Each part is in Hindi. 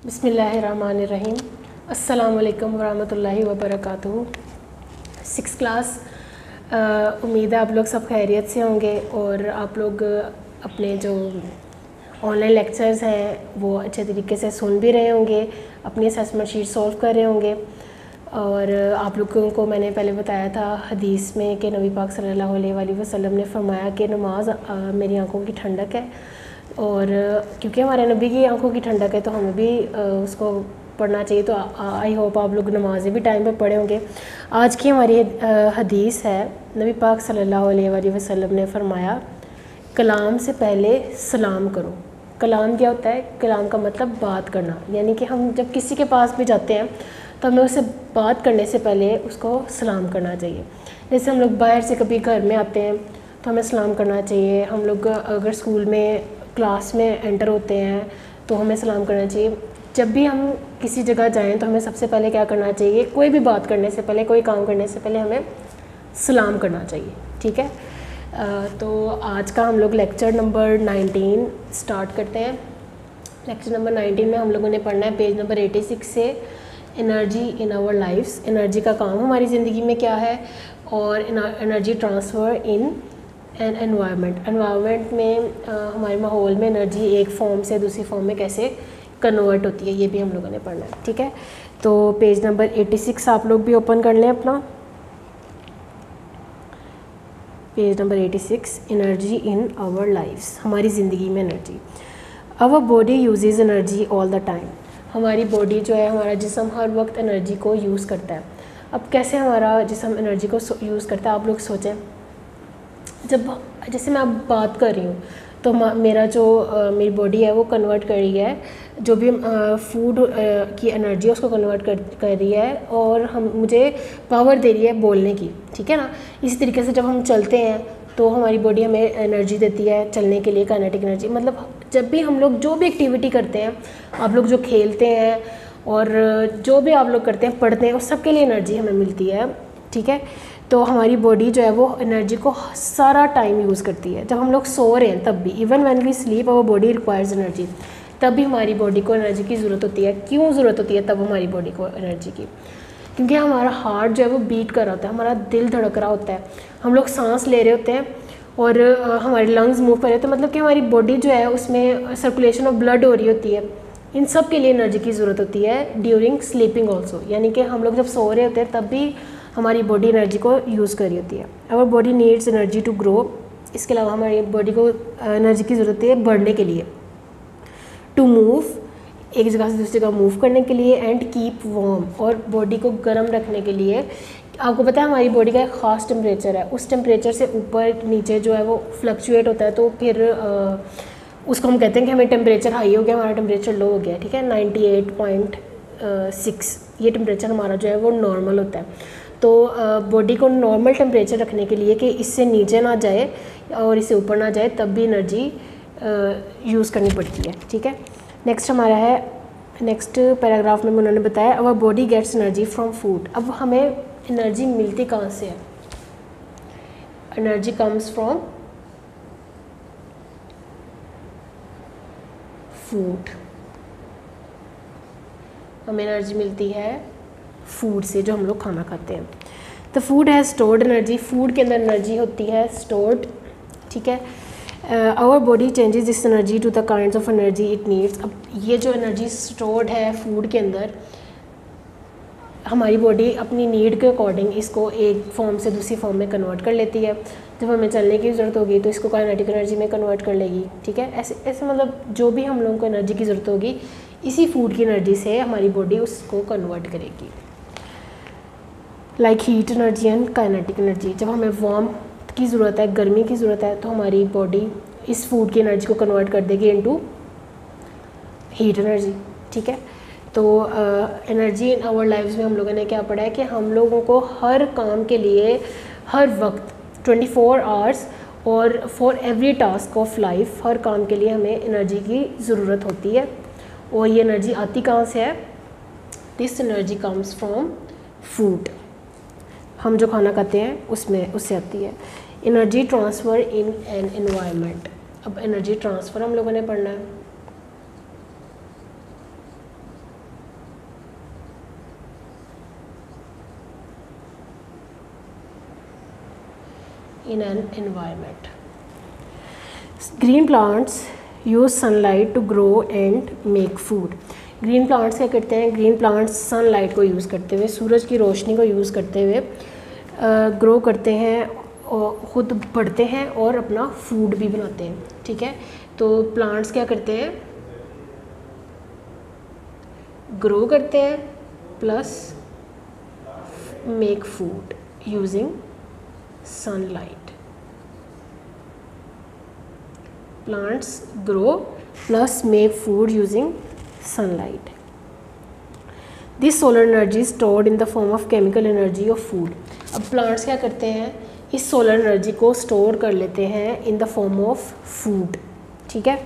बिस्मिल्लाहिर्रहमानिर्रहीम। अस्सलाम वालेकुम वरहमतुल्लाहि वबरकातुहू। 6th क्लास, उम्मीद है आप लोग सब खैरियत से होंगे और आप लोग अपने जो ऑनलाइन लेक्चर्स हैं वो अच्छे तरीके से सुन भी रहे होंगे, अपनी असेसमेंट शीट सॉल्व कर रहे होंगे। और आप लोगों को मैंने पहले बताया था हदीस में कि नबी पाक सल्लल्लाहु अलैहि वसल्लम ने फरमाया कि नमाज मेरी आंखों की ठंडक है, और क्योंकि हमारे नबी की आंखों की ठंडक है तो हमें भी उसको पढ़ना चाहिए। तो आई होप आप लोग नमाज़ें भी टाइम पे पढ़े होंगे। आज की हमारी हदीस है, नबी पाक सल्लल्लाहु अलैहि वसल्लम ने फरमाया कलाम से पहले सलाम करो। कलाम क्या होता है? कलाम का मतलब बात करना, यानी कि हम जब किसी के पास भी जाते हैं तो हमें उससे बात करने से पहले उसको सलाम करना चाहिए। जैसे हम लोग बाहर से कभी घर में आते हैं तो हमें सलाम करना चाहिए। हम लोग अगर स्कूल में क्लास में एंटर होते हैं तो हमें सलाम करना चाहिए। जब भी हम किसी जगह जाएं तो हमें सबसे पहले क्या करना चाहिए? कोई भी बात करने से पहले, कोई काम करने से पहले हमें सलाम करना चाहिए। ठीक है, तो आज का हम लोग लेक्चर नंबर 19 स्टार्ट करते हैं। लेक्चर नंबर 19 में हम लोगों ने पढ़ना है पेज नंबर 86 से energy in our lives. Energy का काम हमारी ज़िंदगी में क्या है, और energy transfer in an environment में हमारे माहौल में एनर्जी एक फॉर्म से दूसरी फॉर्म में कैसे कन्वर्ट होती है, ये भी हम लोगों ने पढ़ना है। ठीक है, तो पेज नंबर 86 आप लोग भी ओपन कर लें अपना। Page number 86, energy in our lives, हमारी ज़िंदगी में energy. Our body uses energy all the time. हमारी बॉडी जो है, हमारा जिस्म हर वक्त एनर्जी को यूज़ करता है। अब कैसे हमारा जिस्म एनर्जी को यूज़ करता है, आप लोग सोचें। जब जैसे मैं अब बात कर रही हूँ तो मेरा जो मेरी बॉडी है वो कन्वर्ट कर रही है, जो भी फूड की एनर्जी है उसको कन्वर्ट कर रही है, और मुझे पावर दे रही है बोलने की। ठीक है ना। इसी तरीके से जब हम चलते हैं तो हमारी बॉडी हमें एनर्जी देती है चलने के लिए, काइनेटिक एनर्जी। मतलब जब भी हम लोग जो भी एक्टिविटी करते हैं, आप लोग जो खेलते हैं और जो भी आप लोग करते हैं, पढ़ते हैं, उस सब के लिए एनर्जी हमें मिलती है। ठीक है, तो हमारी बॉडी जो है वो एनर्जी को सारा टाइम यूज़ करती है। जब हम लोग सो रहे हैं तब भी, even when we sleep our body requires energy, तब भी हमारी बॉडी को एनर्जी की ज़रूरत होती है। क्यों ज़रूरत होती है तब हमारी बॉडी को एनर्जी की? क्योंकि हमारा हार्ट जो है वो बीट कर रहा होता है, हमारा दिल धड़क रहा होता है, हम लोग सांस ले रहे होते हैं और हमारे लंग्स मूव कर रहे होते हैं। मतलब कि हमारी बॉडी जो है उसमें सर्कुलेशन ऑफ ब्लड हो रही होती है। इन सब के लिए एनर्जी की ज़रूरत होती है ड्यूरिंग स्लीपिंग ऑल्सो, यानी कि हम लोग जब सो रहे होते हैं तब भी हमारी बॉडी एनर्जी को यूज़ कर रही होती है। Our body needs energy to grow. इसके अलावा हमारी बॉडी को एनर्जी की ज़रूरत है बढ़ने के लिए, टू मूव, एक जगह से दूसरी जगह मूव करने के लिए, एंड कीप वार्म, और बॉडी को गर्म रखने के लिए। आपको पता है हमारी बॉडी का एक ख़ास टेम्परेचर है, उस टेम्परेचर से ऊपर नीचे जो है वो फ्लक्चुएट होता है, तो फिर उसको हम कहते हैं कि हमें टेम्परेचर हाई हो गया, हमारा टेम्परेचर लो हो गया। ठीक है, 98.6 ये टेम्परेचर हमारा जो है वो नॉर्मल होता है। तो बॉडी को नॉर्मल टेम्परेचर रखने के लिए कि इससे नीचे ना जाए और इससे ऊपर ना जाए, तब भी एनर्जी यूज़ करनी पड़ती है। ठीक है, नेक्स्ट हमारा है, नेक्स्ट पैराग्राफ में उन्होंने बताया our body gets energy from food. अब हमें एनर्जी मिलती कहाँ से है? Energy comes from food. हमें एनर्जी मिलती है फूड से, जो हम लोग खाना खाते हैं। तो food has stored energy, food के अंदर एनर्जी होती है स्टोर्ड। ठीक है, our body changes this energy to the kinds of energy it needs. अब ये जो एनर्जी स्टोर्ड है फूड के अंदर, हमारी बॉडी अपनी नीड के अकॉर्डिंग इसको एक फॉर्म से दूसरी फॉर्म में कन्वर्ट कर लेती है। जब हमें चलने की ज़रूरत होगी तो इसको काइनेटिक एनर्जी में कन्वर्ट कर लेगी। ठीक है, ऐसे मतलब जो भी हम लोगों को एनर्जी की ज़रूरत होगी, इसी फूड की एनर्जी से हमारी बॉडी उसको कन्वर्ट करेगी। Like heat energy and kinetic energy. जब हमें वार्म की ज़रूरत है, गर्मी की ज़रूरत है, तो हमारी बॉडी इस फूड की एनर्जी को कन्वर्ट कर देगी इनटू हीट एनर्जी। ठीक है, तो एनर्जी इन आवर लाइफ्स में हम लोगों ने क्या पढ़ा है कि हम लोगों को हर काम के लिए हर वक्त 24 आवर्स और for every task of life, हर काम के लिए हमें एनर्जी की ज़रूरत होती है। और ये एनर्जी आती कहाँ से है? This energy comes from food. हम जो खाना खाते हैं उससे आती है। Energy transfer in an environment. अब एनर्जी ट्रांसफ़र हम लोगों ने पढ़ना है। in an environment. Green plants use sunlight to grow and make food. Green plants क्या करते हैं? ग्रीन प्लांट्स सनलाइट को यूज़ करते हुए, सूरज की रोशनी को यूज़ करते हुए ग्रो करते हैं और ख़ुद बढ़ते हैं और अपना फूड भी बनाते हैं, ठीक है। तो प्लांट्स क्या करते हैं? ग्रो करते हैं plus make food using sunlight. Plants grow plus make food using sunlight. This solar energy is stored in the form of chemical energy of food. अब plants क्या करते हैं? इस solar energy को store कर लेते हैं in the form of food, ठीक है,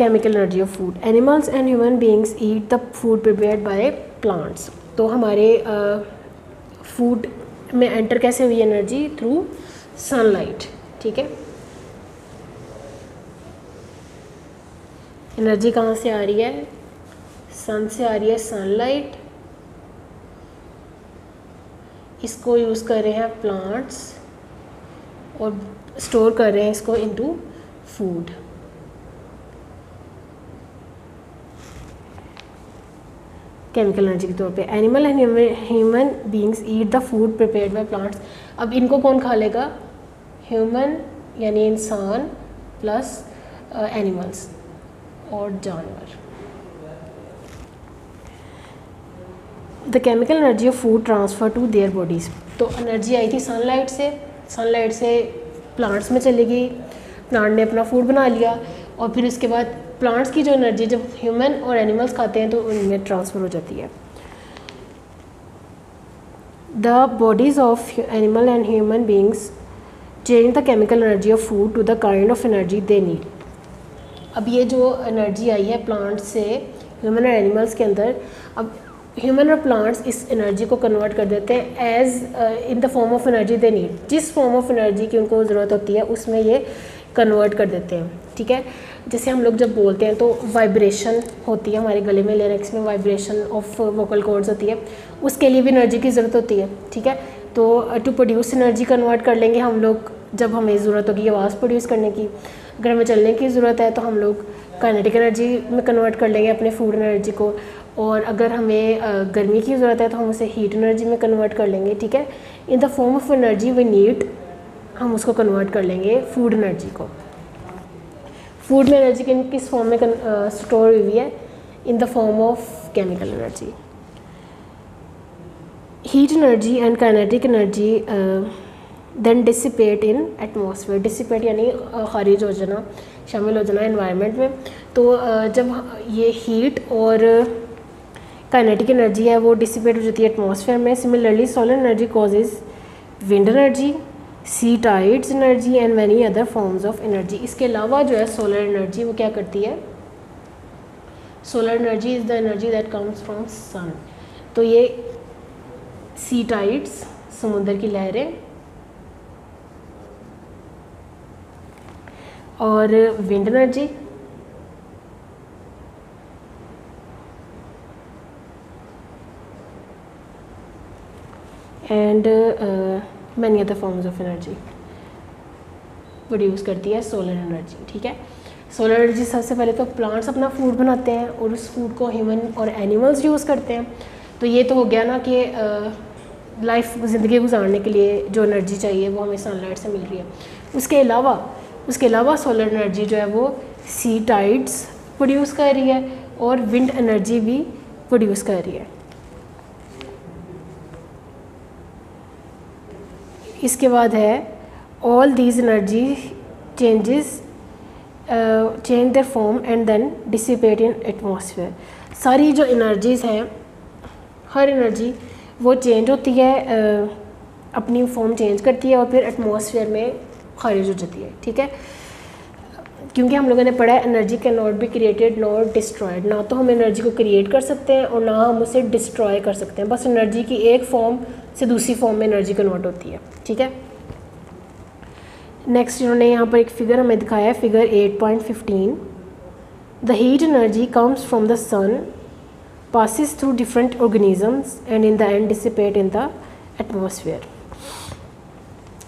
chemical energy of food. Animals and human beings eat the food prepared by plants. तो हमारे food में enter कैसे हुई energy? Through sunlight, ठीक है। एनर्जी कहाँ से आ रही है? सन से आ रही है, सनलाइट। इसको यूज़ कर रहे हैं प्लांट्स और स्टोर कर रहे हैं इसको इनटू फूड। केमिकल एनर्जी के तौर पे। Animal and human beings eat the food prepared by plants. अब इनको कौन खा लेगा? ह्यूमन यानी इंसान प्लस एनिमल्स और जानवर। The chemical energy of food transfer to their bodies. तो एनर्जी आई थी सनलाइट से प्लांट्स में चली गई, प्लांट ने अपना फूड बना लिया और फिर उसके बाद प्लांट्स की जो एनर्जी जब ह्यूमन और एनिमल्स खाते हैं तो उनमें ट्रांसफ़र हो जाती है। The bodies of animal and human beings change the chemical energy of food to the kind of energy they need. अब ये जो एनर्जी आई है प्लांट से ह्यूमन और एनिमल्स के अंदर, अब ह्यूमन और प्लांट्स इस एनर्जी को कन्वर्ट कर देते हैं as in the form of energy they need. जिस फॉर्म ऑफ एनर्जी की उनको ज़रूरत होती है उसमें ये कन्वर्ट कर देते हैं, ठीक है। जैसे हम लोग जब बोलते हैं तो वाइब्रेशन होती है हमारे गले में, लिरिक्स में वाइब्रेशन ऑफ वोकल कॉर्ड्स होती है, उसके लिए भी एनर्जी की ज़रूरत होती है, ठीक है। तो टू प्रोड्यूस एनर्जी कन्वर्ट कर लेंगे हम लोग जब हमें ज़रूरत होगी आवाज़ प्रोड्यूस करने की। अगर हमें चलने की ज़रूरत है तो हम लोग काइनेटिक एनर्जी में कन्वर्ट कर लेंगे अपने फूड एनर्जी को, और अगर हमें गर्मी की ज़रूरत है तो हम उसे हीट एनर्जी में कन्वर्ट कर लेंगे, ठीक है। In the form of energy we need, हम उसको कन्वर्ट कर लेंगे फूड एनर्जी को। फूड में एनर्जी किस फॉर्म में स्टोर हुई है? In the form of chemical energy. Heat energy and kinetic energy then dissipate in atmosphere. Dissipate यानी खारिज हो जाना, शामिल हो जाना एनवायरनमेंट में। तो जब ये हीट और काइनेटिक एनर्जी है वो डिसिपेट हो जाती है एटमॉस्फेयर में। Similarly solar energy causes wind energy, sea tides energy and many other forms of energy. इसके अलावा जो है सोलर एनर्जी वो क्या करती है? Solar energy is the energy that comes from sun. तो ये सी टाइड्स, समुद्र की लहरें, और wind energy and many other forms of energy produce करती है सोलर एनर्जी, ठीक है। सोलर एनर्जी सबसे पहले तो प्लांट्स अपना फूड बनाते हैं और उस फूड को ह्यूमन और एनिमल्स यूज़ करते हैं। तो ये तो हो गया ना कि लाइफ ज़िंदगी गुजारने के लिए जो एनर्जी चाहिए वो हमें सनलाइट से मिल रही है। उसके अलावा सोलर एनर्जी जो है वो सी टाइड्स प्रोड्यूस कर रही है और विंड एनर्जी भी प्रोड्यूस कर रही है। इसके बाद है all these energy change their form and then dissipate in atmosphere. सारी जो एनर्जीज़ हैं, हर एनर्जी वो चेंज होती है, अपनी फॉर्म चेंज करती है और फिर एटमॉस्फेयर में खारिज हो जाती है, ठीक है। क्योंकि हम लोगों ने पढ़ा है energy can not be created not destroyed. ना तो हम एनर्जी को क्रिएट कर सकते हैं और ना हम उसे डिस्ट्रॉय कर सकते हैं। बस एनर्जी की एक फॉर्म से दूसरी फॉर्म में एनर्जी कन्वर्ट होती है, ठीक है। नेक्स्ट इन्होंने यहाँ पर एक फिगर हमें दिखाया है, figure 8.15। The heat energy comes from the sun, passes through different organisms and in the end dissipate in the atmosphere.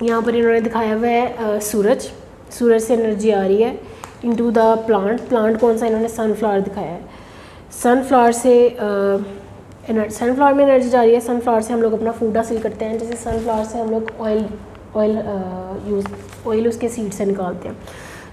यहाँ पर इन्होंने दिखाया हुआ है सूरज से एनर्जी आ रही है इनटू द प्लांट कौन सा इन्होंने सनफ्लावर दिखाया है। सनफ्लावर में एनर्जी जा रही है। सनफ्लावर से हम लोग अपना फूड हासिल करते हैं, जैसे सनफ्लावर से हम लोग ऑयल उसके सीड से निकालते हैं।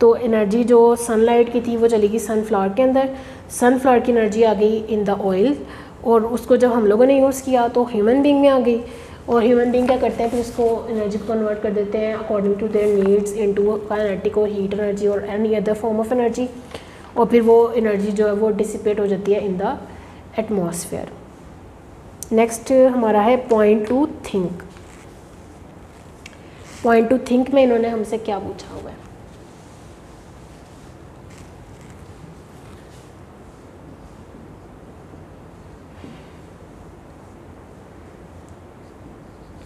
तो एनर्जी जो सनलाइट की थी वो चलेगी सनफ्लावर के अंदर, सनफ्लावर की एनर्जी आ गई इन द ऑयल, और उसको जब हम लोगों ने यूज़ किया तो ह्यूमन बींग में आ गई, और ह्यूमन बींग क्या करते हैं फिर उसको एनर्जी को कन्वर्ट कर देते हैं according to their needs into kinetic और हीट एनर्जी और any other form of energy, और फिर वो एनर्जी जो है वो डिसिपेट हो जाती है इन द एटमॉस्फेयर। नेक्स्ट हमारा है point to think. Point to think में इन्होंने हमसे क्या पूछा हुआ है?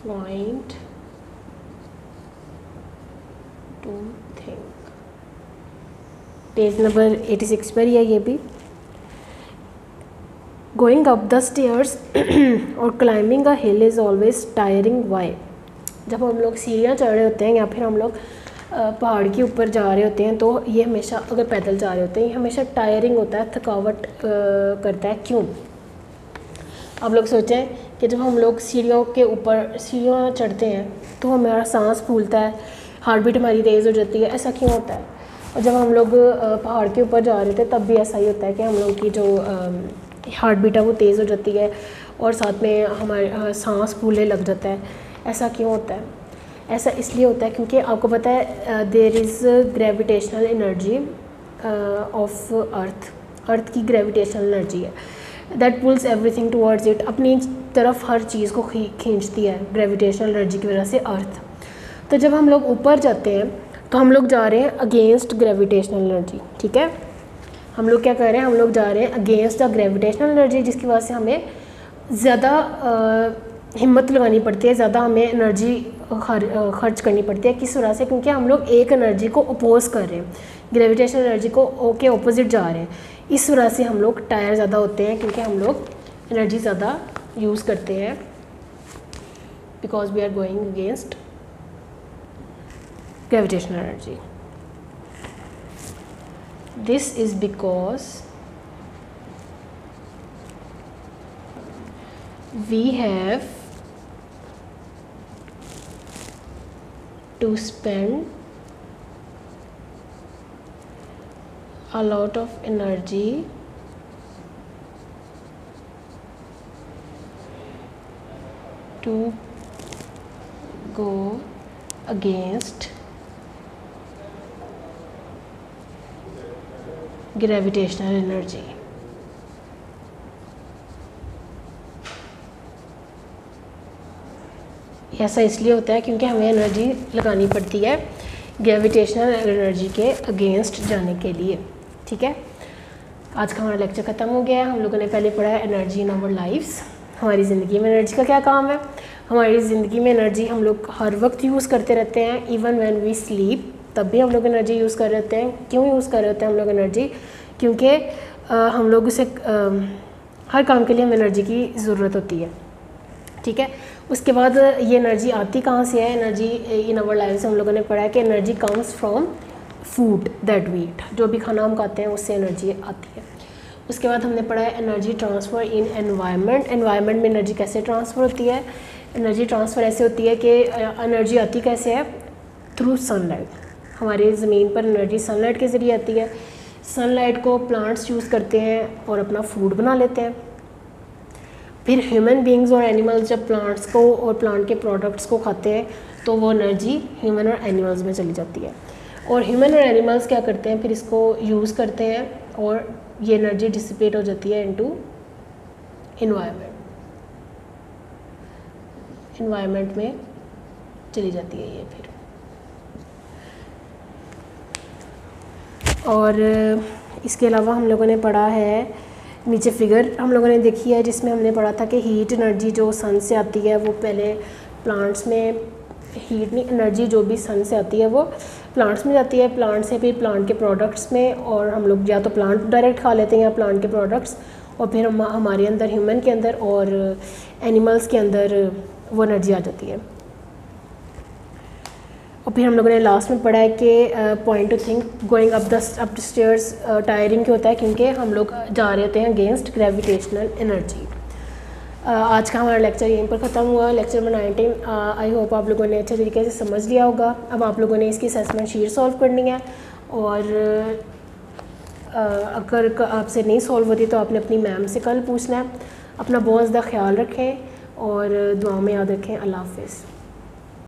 Point to think, page number 86 पर ही है ये भी। गोइंग अप द स्टेयर्स और climbing a hill is always tiring why. जब हम लोग सीढ़ियाँ चढ़ रहे होते हैं या फिर हम लोग पहाड़ के ऊपर जा रहे होते हैं तो ये हमेशा, अगर पैदल जा रहे होते हैं, ये हमेशा टायरिंग होता है, थकावट करता है। क्यों? आप लोग सोचें कि जब हम लोग सीढ़ियों के ऊपर सीढ़ियाँ चढ़ते हैं तो हमारा सांस फूलता है, हार्ट बीट हमारी तेज़ हो जाती है, ऐसा क्यों होता है? और जब हम लोग पहाड़ के ऊपर जा रहे थे तब भी ऐसा ही होता है कि हम लोग की जो हार्ट बीट है वो तेज़ हो जाती है और साथ में हमारे सांस फूलने लग जाता है। ऐसा क्यों होता है? ऐसा इसलिए होता है क्योंकि आपको पता है there is gravitational energy of earth की ग्रेविटेशनल एनर्जी है that pulls everything towards it, अपनी तरफ हर चीज़ को खींचती है ग्रेविटेशनल एनर्जी की वजह से अर्थ। तो जब हम लोग ऊपर जाते हैं तो हम लोग जा रहे हैं अगेंस्ट ग्रेविटेशनल एनर्जी, ठीक है? हम लोग क्या कर रहे हैं? हम लोग जा रहे हैं अगेंस्ट द ग्रेविटेशनल एनर्जी, जिसकी वजह से हमें ज़्यादा हिम्मत लगानी पड़ती है, ज़्यादा हमें एनर्जी खर्च करनी पड़ती है। किस वजह से? क्योंकि हम लोग एक एनर्जी को अपोज कर रहे हैं, ग्रेविटेशनल एनर्जी को के ऑपोजिट जा रहे हैं। इस वजह से हम लोग टायर ज़्यादा होते हैं, क्योंकि हम लोग एनर्जी ज़्यादा यूज़ करते हैं because we are going against gravitational energy. This is because we have to spend a lot of energy to go against gravitational energy. ऐसा इसलिए होता है क्योंकि हमें एनर्जी लगानी पड़ती है ग्रेविटेशनल एनर्जी के अगेंस्ट जाने के लिए, ठीक है? आज का हमारा लेक्चर ख़त्म हो गया है। हम लोगों ने पहले पढ़ा है एनर्जी इन आवर लाइफ्स, हमारी ज़िंदगी में एनर्जी का क्या काम है। हमारी ज़िंदगी में एनर्जी हम लोग हर वक्त यूज़ करते रहते हैं, इवन व्हेन वी स्लीप, तब भी हम लोग एनर्जी यूज़ कर रहे होते हैं। क्यों यूज़ कर रहे होते हैं हम लोग एनर्जी? क्योंकि हम लोग उसे हर काम के लिए हमें एनर्जी की ज़रूरत होती है, ठीक है? उसके बाद ये एनर्जी आती कहाँ से है? एनर्जी इन आवर लाइफ से हम लोगों ने पढ़ा है कि energy comes from food that we eat, जो भी खाना हम खाते हैं उससे एनर्जी आती है। उसके बाद हमने पढ़ा है एनर्जी ट्रांसफ़र इन एनवायरनमेंट। एनवायरनमेंट में एनर्जी कैसे ट्रांसफ़र होती है? एनर्जी ट्रांसफ़र ऐसे होती है कि एनर्जी आती कैसे है? Through sunlight. हमारी ज़मीन पर एनर्जी सनलाइट के ज़रिए आती है। सनलाइट को प्लांट्स यूज़ करते हैं और अपना फूड बना लेते हैं। फिर ह्यूमन बींग्स और एनिमल्स जब प्लांट्स को और प्लांट के प्रोडक्ट्स को खाते हैं तो वो एनर्जी ह्यूमन और एनिमल्स में चली जाती है, और ह्यूमन और एनिमल्स क्या करते हैं? फिर इसको यूज़ करते हैं और ये एनर्जी डिसिपेट हो जाती है इनटू एनवायरनमेंट में चली जाती है ये फिर। और इसके अलावा हम लोगों ने पढ़ा है, नीचे फिगर हम लोगों ने देखी है जिसमें हमने पढ़ा था कि हीट एनर्जी जो सन से आती है वो पहले प्लांट्स में, हीट नहीं, एनर्जी जो भी सन से आती है वो प्लांट्स में जाती है, प्लांट से फिर प्लांट के प्रोडक्ट्स में, और हम लोग या तो प्लांट डायरेक्ट खा लेते हैं या प्लांट के प्रोडक्ट्स, और फिर हमारे अंदर, ह्यूमन के अंदर और एनिमल्स के अंदर वो एनर्जी आ जाती है। और फिर हम लोगों ने लास्ट में पढ़ा है कि point to think going up the stairs tiring क्यों होता है, क्योंकि हम लोग जा रहे होते हैं अगेंस्ट ग्रेविटेशनल एनर्जी। आज का हमारा लेक्चर यहीं पर ख़त्म हुआ, लेक्चर नंबर 19। आई होप आप लोगों ने अच्छे तरीके से समझ लिया होगा। अब आप लोगों ने इसकी असेसमेंट शीट सॉल्व करनी है, और अगर आपसे नहीं सॉल्व होती तो आपने अपनी मैम से कल पूछना है। अपना बहुत ज़्यादा ख्याल रखें और दुआ में याद रखें। अल्लाह हाफ़िज़।